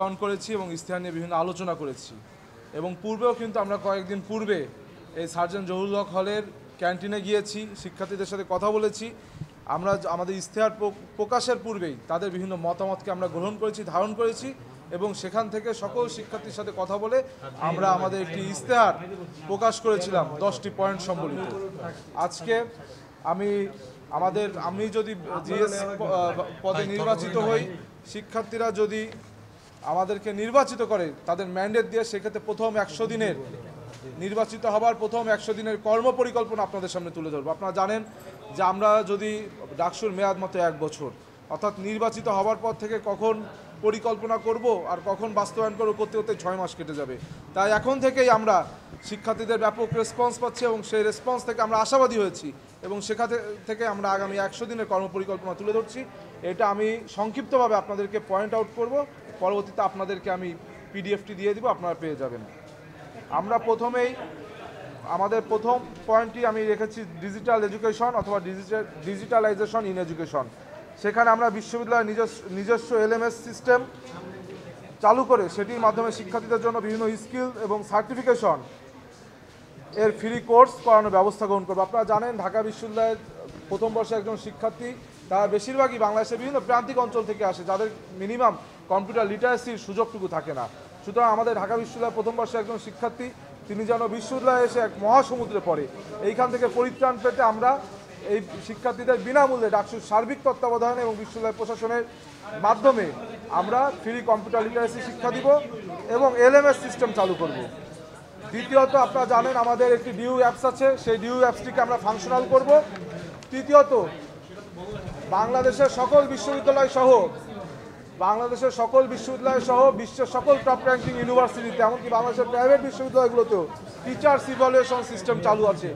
On করেছি এবং ইস্তেহার নিয়ে বিভিন্ন আলোচনা করেছি এবং পূর্বেও কিন্তু আমরা কয়েকদিন পূর্বে এই সার্জেন্ট জহুরুল হক হলের ক্যান্টিনে গিয়েছি, শিক্ষার্থীদের সাথে কথা বলেছি। আমরা আমাদের ইস্তেহার প্রকাশের পূর্বেই তাদের বিভিন্ন মতামতকে আমরা গ্রহণ করেছি, ধারণ করেছি এবং সেখান থেকে সকল শিক্ষার্থীর সাথে কথা বলে আমরা আমাদের একটি ইস্তেহার প্রকাশ করেছিলাম 10টি পয়েন্ট সম্বলিত। আজকে আমি যদি জিএস পদে নির্বাচিত হই, শিক্ষার্থীরা যদি আমাদেরকে নির্বাচিত করে তাদের ম্যান্ডেট দিয়ে, সেক্ষেত্রে প্রথম 100 দিনের নির্বাচিত হবার প্রথম 100 দিনের কর্মপরিকল্পনা আপনাদের সামনে তুলে ধরবো। আপনারা জানেন যে আমরা যদি ডাকসুর মেয়াদ মতো 1 বছর, অর্থাৎ নির্বাচিত হবার পর থেকে কখন পরিকল্পনা করব আর কখন বাস্তবায়ন করবো করতে করতে 6 মাস কেটে যাবে। তাই এখন থেকেই আমরা শিক্ষার্থীদের ব্যাপক রেসপন্স পাচ্ছি এবং সেই রেসপন্স থেকে আমরা আশাবাদী হয়েছি এবং সেখান থেকে আমরা আগামী 100 দিনের কর্মপরিকল্পনা তুলে ধরছি। এটা আমি সংক্ষিপ্তভাবে আপনাদেরকে পয়েন্ট আউট করব, পরবর্তীতে আপনাদেরকে আমি পিডিএফটি দিয়ে দিব, আপনারা পেয়ে যাবেন। আমরা প্রথমেই আমাদের প্রথম পয়েন্টটি আমি রেখেছি ডিজিটাল এডুকেশন অথবা ডিজিটালাইজেশন ইন এডুকেশন। সেখানে আমরা বিশ্ববিদ্যালয়ের নিজস্ব এলএমএস সিস্টেম চালু করে সেটির মাধ্যমে শিক্ষার্থীদের জন্য বিভিন্ন স্কিল এবং সার্টিফিকেশন এর ফ্রি কোর্স করানোর ব্যবস্থা গ্রহণ করবো। আপনারা জানেন ঢাকা বিশ্ববিদ্যালয়ের প্রথম বর্ষে একজন শিক্ষার্থী, তারা বেশিরভাগই বাংলাদেশের বিভিন্ন প্রান্তিক অঞ্চল থেকে আসে, যাদের মিনিমাম কম্পিউটার লিটারেসির সুযোগটুকু থাকে না। সুতরাং আমাদের ঢাকা বিশ্ববিদ্যালয়ের প্রথম বর্ষে একজন শিক্ষার্থী, তিনি যেন বিশ্ববিদ্যালয়ে এসে এক মহাসমুদ্রে পড়ে, এইখান থেকে পরিত্রাণ পেতে আমরা এই শিক্ষার্থীদের বিনামূল্যে ডাকসুর সার্বিক তত্ত্বাবধানে এবং বিশ্ববিদ্যালয় প্রশাসনের মাধ্যমে আমরা ফ্রি কম্পিউটার লিটারেসি শিক্ষা দিব এবং এলএমএস সিস্টেম চালু করব। দ্বিতীয়ত, আপনারা জানেন আমাদের একটি ডিউ অ্যাপস আছে, সেই ডিউ অ্যাপসটিকে আমরা ফাংশনাল করব। তৃতীয়ত, বাংলাদেশের সকল বিশ্ববিদ্যালয় সহ বিশ্বের সকল টপ র্যাঙ্কিং ইউনিভার্সিটিতে, এমনকি বাংলাদেশের প্রাইভেট বিশ্ববিদ্যালয়গুলোতেও টিচার্স ইভ্যালুয়েশন সিস্টেম চালু আছে।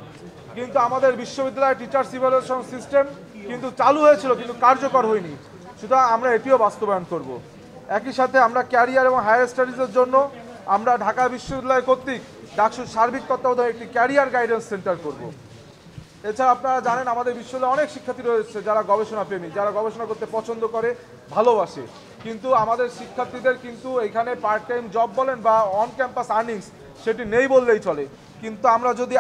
কিন্তু আমাদের বিশ্ববিদ্যালয়ের টিচার্স ইভ্যালুয়েশন সিস্টেম কিন্তু চালু হয়েছিল, কিন্তু কার্যকর হয়নি। সুতরাং আমরা এটিও বাস্তবায়ন করব। একই সাথে আমরা ক্যারিয়ার এবং হায়ার স্টাডিজের জন্য আমরা ঢাকা বিশ্ববিদ্যালয় কর্তৃক ডাকসুর সার্বিক তত্ত্বাবধানে একটি ক্যারিয়ার গাইডেন্স সেন্টার করব। এছাড়া আপনারা জানেন আমাদের বিশ্ববিদ্যালয়ে অনেক শিক্ষার্থী রয়েছে যারা গবেষণা প্রেমী, যারা গবেষণা করতে পছন্দ করে, ভালোবাসে। কিন্তু আমাদের শিক্ষার্থীদের কিন্তু এখানে পার্ট টাইম জব বলেন বা অন ক্যাম্পাস আর্নিংস সেটি নেই বললেই চলে। কিন্তু আমরা যদি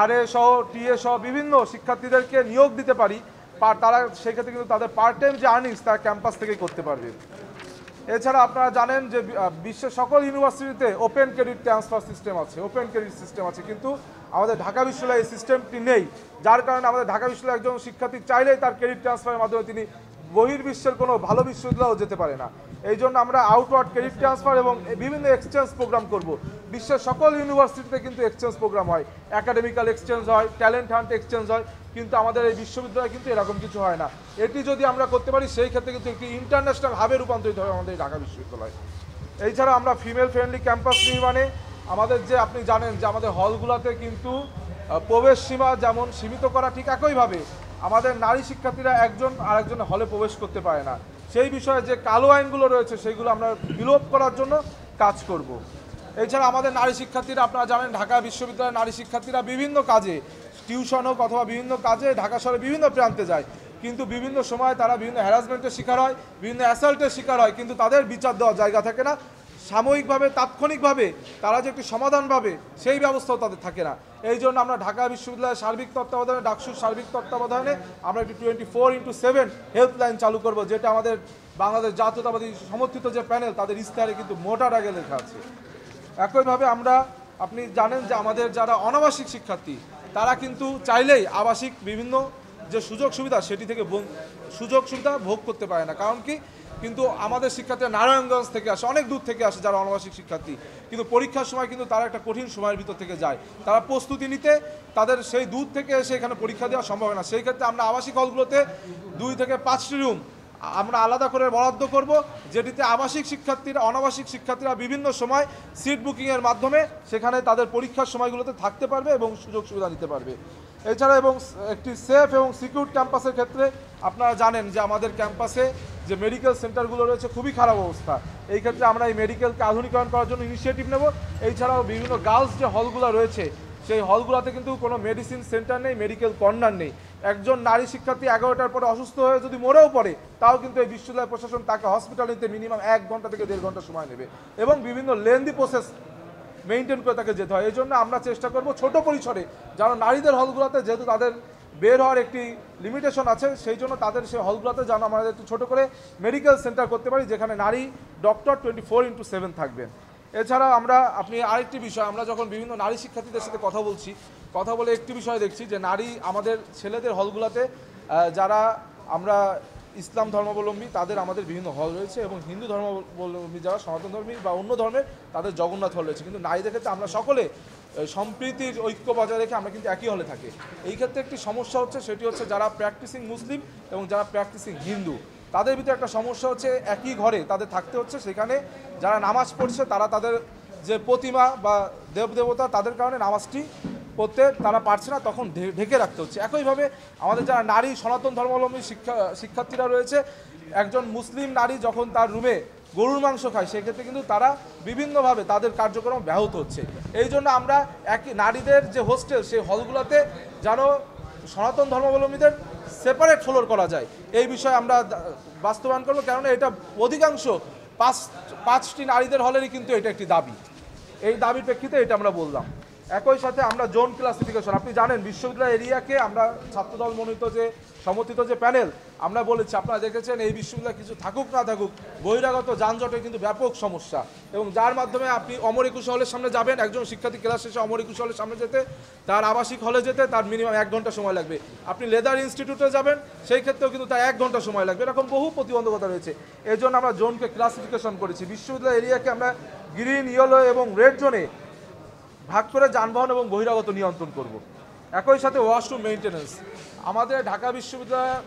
আরএ সহ টিএ সহ বিভিন্ন শিক্ষার্থীদেরকে নিয়োগ দিতে পারি, তারা সেক্ষেত্রে কিন্তু তাদের পার্ট টাইম যে আর্নিংস তারা ক্যাম্পাস থেকেই করতে পারবে। এছাড়া আপনারা জানেন যে বিশ্বের সকল ইউনিভার্সিটিতে ওপেন ক্রেডিট ট্রান্সফার সিস্টেম আছে, কিন্তু আমাদের ঢাকা বিশ্ববিদ্যালয়ে এই সিস্টেমটি নেই। যার কারণে আমাদের ঢাকা বিশ্ববিদ্যালয়ে একজন শিক্ষার্থী চাইলেই তার ক্রেডিট ট্রান্সফারের মাধ্যমে তিনি বহির্বিশ্বের কোনো ভালো বিশ্ববিদ্যালয়েও যেতে পারে না। এই জন্য আমরা আউটওয়ার্ড ক্রেডিট ট্রান্সফার এবং বিভিন্ন এক্সচেঞ্জ প্রোগ্রাম করব। বিশ্বের সকল ইউনিভার্সিটিতে কিন্তু এক্সচেঞ্জ প্রোগ্রাম হয়, একাডেমিক্যাল এক্সচেঞ্জ হয়, ট্যালেন্ট হান্ট এক্সচেঞ্জ হয়, কিন্তু আমাদের এই বিশ্ববিদ্যালয়ে কিন্তু এরকম কিছু হয় না। এটি যদি আমরা করতে পারি সেই ক্ষেত্রে কিন্তু একটি ইন্টারন্যাশনাল হাবে রূপান্তরিত হবে আমাদের ঢাকা বিশ্ববিদ্যালয়। এছাড়া আমরা ফিমেল ফ্রেন্ডলি ক্যাম্পাস নির্মাণে আমাদের যে আপনি জানেন যে আমাদের হলগুলোতে কিন্তু প্রবেশ সীমা যেমন সীমিত করা, ঠিক একইভাবে আমাদের নারী শিক্ষার্থীরা একজন আরেকজনের হলে প্রবেশ করতে পারে না। সেই বিষয়ে যে কালো আইনগুলো রয়েছে সেইগুলো আমরা বিলোপ করার জন্য কাজ করব। এছাড়া আমাদের নারী শিক্ষার্থীরা, আপনারা জানেন ঢাকা বিশ্ববিদ্যালয়ের নারী শিক্ষার্থীরা বিভিন্ন কাজে, টিউশন হোক অথবা বিভিন্ন কাজে ঢাকা শহরে বিভিন্ন প্রান্তে যায়, কিন্তু বিভিন্ন সময় তারা বিভিন্ন হ্যারাসমেন্টের শিকার হয়, বিভিন্ন অ্যাসাল্টের শিকার হয়, কিন্তু তাদের বিচার দেওয়ার জায়গা থাকে না। সাময়িকভাবে তাৎক্ষণিকভাবে তারা যে একটি সমাধান পাবে সেই ব্যবস্থাও তাদের থাকে না। এই জন্য আমরা ঢাকা বিশ্ববিদ্যালয়ের সার্বিক তত্ত্বাবধানে, ডাকসুর সার্বিক তত্ত্বাবধানে আমরা একটি 24x7 হেল্পলাইন চালু করব, যেটা আমাদের বাংলাদেশ জাতীয়তাবাদী সমর্থিত যে প্যানেল তাদের ইস্তাহারে কিন্তু মোটা দাগে লেখা আছে। একইভাবে আপনি জানেন যে আমাদের যারা অনাবাসিক শিক্ষার্থী তারা কিন্তু চাইলেই আবাসিক বিভিন্ন যে সুযোগ সুবিধা সেটি থেকে সুযোগ সুবিধা ভোগ করতে পারে না। কারণ কি, কিন্তু আমাদের শিক্ষার্থীরা নারায়ণগঞ্জ থেকে আসে, অনেক দূর থেকে আসে যারা অনাবাসিক শিক্ষার্থী, কিন্তু পরীক্ষার সময় কিন্তু তারা একটা কঠিন সময়ের ভিতর থেকে যায়, তারা প্রস্তুতি নিতে তাদের সেই দূর থেকে এসে এখানে পরীক্ষা দেওয়া সম্ভব হয় না। সেই ক্ষেত্রে আমরা আবাসিক হলগুলোতে 2 থেকে 5টি রুম আমরা আলাদা করে বরাদ্দ করব, যেটিতে অনাবাসিক শিক্ষার্থীরা বিভিন্ন সময় সিট বুকিংয়ের মাধ্যমে সেখানে তাদের পরীক্ষার সময়গুলোতে থাকতে পারবে এবং সুযোগ সুবিধা নিতে পারবে। এছাড়া এবং একটি সেফ এবং সিকিউর ক্যাম্পাসের ক্ষেত্রে আপনারা জানেন যে আমাদের ক্যাম্পাসে যে মেডিকেল সেন্টারগুলো রয়েছে খুবই খারাপ অবস্থা। এই ক্ষেত্রে আমরা এই মেডিকেলকে আধুনিকায়ন করার জন্য ইনিশিয়েটিভ নেব। এছাড়াও বিভিন্ন গার্লস যে হলগুলো রয়েছে সেই হলগুলোতে কিন্তু কোনো মেডিসিন সেন্টার নেই, মেডিকেল কর্নার নেই। একজন নারী শিক্ষার্থী 11টার পরে অসুস্থ হয়ে যদি মরেও পড়ে, তাও কিন্তু এই বিশ্ববিদ্যালয় প্রশাসন তাকে হসপিটাল নিতে মিনিমাম 1 ঘন্টা থেকে 1.5 ঘন্টা সময় নেবে এবং বিভিন্ন লেন্দি প্রসেস মেনটেন করে তাকে যেতে হয়। এই জন্য আমরা চেষ্টা করব ছোট পরিসরে, যারা নারীদের হলগুলোতে, যেহেতু তাদের বের হওয়ার একটি লিমিটেশন আছে, সেই জন্য তাদের সেই হলগুলোতে যেন আমাদের একটু ছোটো করে মেডিকেল সেন্টার করতে পারি, যেখানে নারী ডক্টর 24/7 থাকবেন। এছাড়া আপনি আরেকটি বিষয়, আমরা যখন বিভিন্ন নারী শিক্ষার্থীদের সাথে কথা বলে একটি বিষয় দেখছি যে নারী আমাদের ছেলেদের হলগুলোতে যারা আমরা ইসলাম ধর্মাবলম্বী তাদের আমাদের বিভিন্ন হল রয়েছে এবং হিন্দু ধর্মাবলম্বী যারা সনাতন ধর্মী বা অন্য ধর্মের তাদের জগন্নাথ হল রয়েছে, কিন্তু নারীদের ক্ষেত্রে আমরা সকলে সম্প্রীতির ঐক্য বজায় রেখে আমরা কিন্তু একই হলে থাকি। এই ক্ষেত্রে একটি সমস্যা হচ্ছে, সেটি হচ্ছে যারা প্র্যাকটিসিং মুসলিম এবং যারা প্র্যাকটিসিং হিন্দু, তাদের ভিতরে একটা সমস্যা হচ্ছে একই ঘরে তাদের থাকতে হচ্ছে। সেখানে যারা নামাজ পড়ছে তারা তাদের যে প্রতিমা বা দেবদেবতা তাদের কারণে নামাজটি পড়তে তারা পারছে না, তখন ঢেকে রাখতে হচ্ছে। একইভাবে আমাদের যারা নারী সনাতন ধর্মাবলম্বী শিক্ষার্থীরা রয়েছে, একজন মুসলিম নারী যখন তার রুমে গরুর মাংস খায়, সেক্ষেত্রে কিন্তু তারা বিভিন্নভাবে তাদের কার্যক্রম ব্যাহত হচ্ছে। এই জন্য আমরা নারীদের যে হোস্টেল, সেই হলগুলোতে যেন সনাতন ধর্মাবলম্বীদের সেপারেট ফ্লোর করা যায়, এই বিষয়ে আমরা বাস্তবায়ন করবো। কেননা এটা অধিকাংশ 5টি নারীদের হলেরই কিন্তু এটা একটি দাবি। এই দাবির প্রেক্ষিতে এটা আমরা বললাম। একই সাথে আমরা জোন ক্লাসিফিকেশন, আপনি জানেন বিশ্ববিদ্যালয় এরিয়াকে আমরা ছাত্রদল মনোনীত যে সমর্থিত যে প্যানেল আমরা বলেছি, আপনারা দেখেছেন এই বিশ্ববিদ্যালয় কিছু থাকুক না থাকুক, বহিরাগত যানজটের কিন্তু ব্যাপক সমস্যা, এবং যার মাধ্যমে আপনি অমর একুশে হলের সামনে যাবেন, একজন শিক্ষার্থী ক্লাস শেষে অমর একুশে হলের সামনে যেতে, তার আবাসিক হলে যেতে তার মিনিমাম 1 ঘন্টা সময় লাগবে। আপনি লেদার ইনস্টিটিউটে যাবেন, সেই ক্ষেত্রেও কিন্তু তার 1 ঘন্টা সময় লাগবে। এরকম বহু প্রতিবন্ধকতা রয়েছে। এই জন্য আমরা জোনকে ক্লাসিফিকেশন করেছি। বিশ্ববিদ্যালয় এরিয়াকে আমরা গ্রিন, ইয়েলো এবং রেড জোনে ভাগ করে যানবাহন এবং বহিরাগত নিয়ন্ত্রণ করব। একই সাথে ওয়াশরুম মেইনটেনেন্স, আমাদের ঢাকা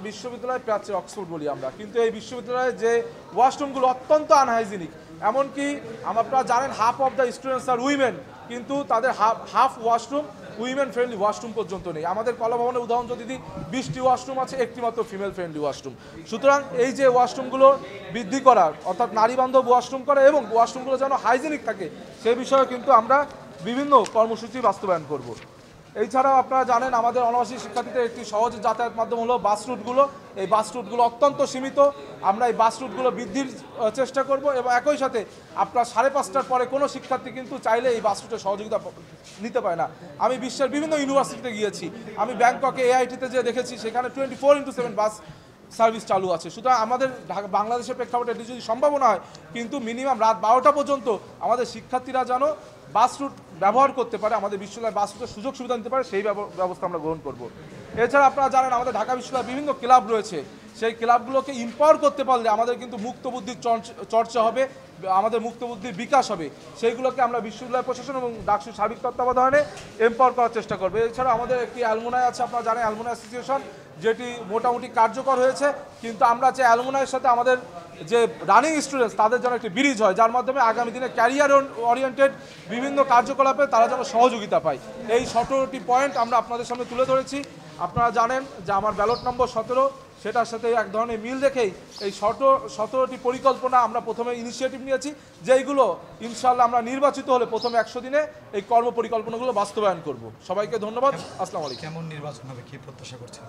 বিশ্ববিদ্যালয় প্রাচ্যে অক্সফোর্ড বলি আমরা, কিন্তু এই বিশ্ববিদ্যালয়ে যে ওয়াশরুমগুলো অত্যন্ত আনহাইজিনিক, এমনকি আপনারা জানেন হাফ অফ দ্য স্টুডেন্টস আর উইমেন, কিন্তু তাদের half washroom women friendly washroom পর্যন্ত নেই। আমাদের কলাভবনের উদাহরণ যদি 20টি ওয়াশরুম আছে, একটি মাত্র ফিমেল ফ্রেন্ডলি ওয়াশরুম। সুতরাং এই যে ওয়াশরুমগুলো বৃদ্ধি করা, অর্থাৎ নারী বান্ধব ওয়াশরুম করা এবং ওয়াশরুমগুলো যেন হাইজিনিক থাকে, সেই বিষয়ে কিন্তু আমরা বিভিন্ন কর্মসূচি বাস্তবায়ন করব। এছাড়াও আপনারা জানেন আমাদের অনাবাসিক শিক্ষার্থীদের একটি সহজ যাতায়াত মাধ্যম হলো বাস রুটগুলো। এই বাস রুটগুলো অত্যন্ত সীমিত, আমরা এই বাস রুটগুলো বৃদ্ধির চেষ্টা করব এবং একই সাথে আপনার 5:30টার পরে কোনো শিক্ষার্থী কিন্তু চাইলে এই বাস রুটের সহযোগিতা নিতে পারে না। আমি বিশ্বের বিভিন্ন ইউনিভার্সিটিতে গিয়েছি, আমি ব্যাংককে AITতে যে দেখেছি সেখানে 24/7 বাস সার্ভিস চালু আছে। সুতরাং আমাদের বাংলাদেশের প্রেক্ষাপটে এটি যদি সম্ভাবনা হয়, কিন্তু মিনিমাম রাত 12টা পর্যন্ত আমাদের শিক্ষার্থীরা যেন বাস রুট ব্যবহার করতে পারে, আমাদের বিশ্ববিদ্যালয় বাস রুটের সুযোগ সুবিধা নিতে পারে, সেই ব্যবস্থা আমরা গ্রহণ করব। এছাড়া আপনারা জানেন আমাদের ঢাকা বিশ্ববিদ্যালয়ে বিভিন্ন ক্লাব রয়েছে, সেই ক্লাবগুলোকে ইম্পাওয়ার করতে পারলে আমাদের কিন্তু মুক্তবুদ্ধির চর্চা হবে, আমাদের মুক্তবুদ্ধির বিকাশ হবে। সেইগুলোকে আমরা বিশ্ববিদ্যালয় প্রশাসন এবং ডাকসুর সার্বিক তত্ত্বাবধানে এম্পাওয়ার করার চেষ্টা করবো। এছাড়া আমাদের একটি অ্যালুমনাই আছে, আপনারা জানেন অ্যালুমনাই অ্যাসোসিয়েশন, যেটি মোটামুটি কার্যকর হয়েছে, কিন্তু আমরা চাই অ্যালুমনাইয়ের সাথে আমাদের যে রানিং স্টুডেন্টস তাদের যেন একটি ব্রিজ হয়, যার মাধ্যমে আগামী দিনে ক্যারিয়ার ওরিয়েন্টেড বিভিন্ন কার্যকলাপে তারা যেন সহযোগিতা পায়। এই 17টি পয়েন্ট আমরা আপনাদের সামনে তুলে ধরেছি। আপনারা জানেন যে আমার ব্যালট নম্বর 17, সেটার সাথে এক ধরনের মিল রেখেই এই 17টি পরিকল্পনা আমরা প্রথমে ইনিশিয়েটিভ নিয়েছি, যেইগুলো ইনশাআল্লাহ আমরা নির্বাচিত হলে প্রথম 100 দিনে এই কর্মপরিকল্পনাগুলো বাস্তবায়ন করব। সবাইকে ধন্যবাদ। আসসালামু আলাইকুম। কেমন নির্বাচন হবে, কি প্রত্যাশা করছেন?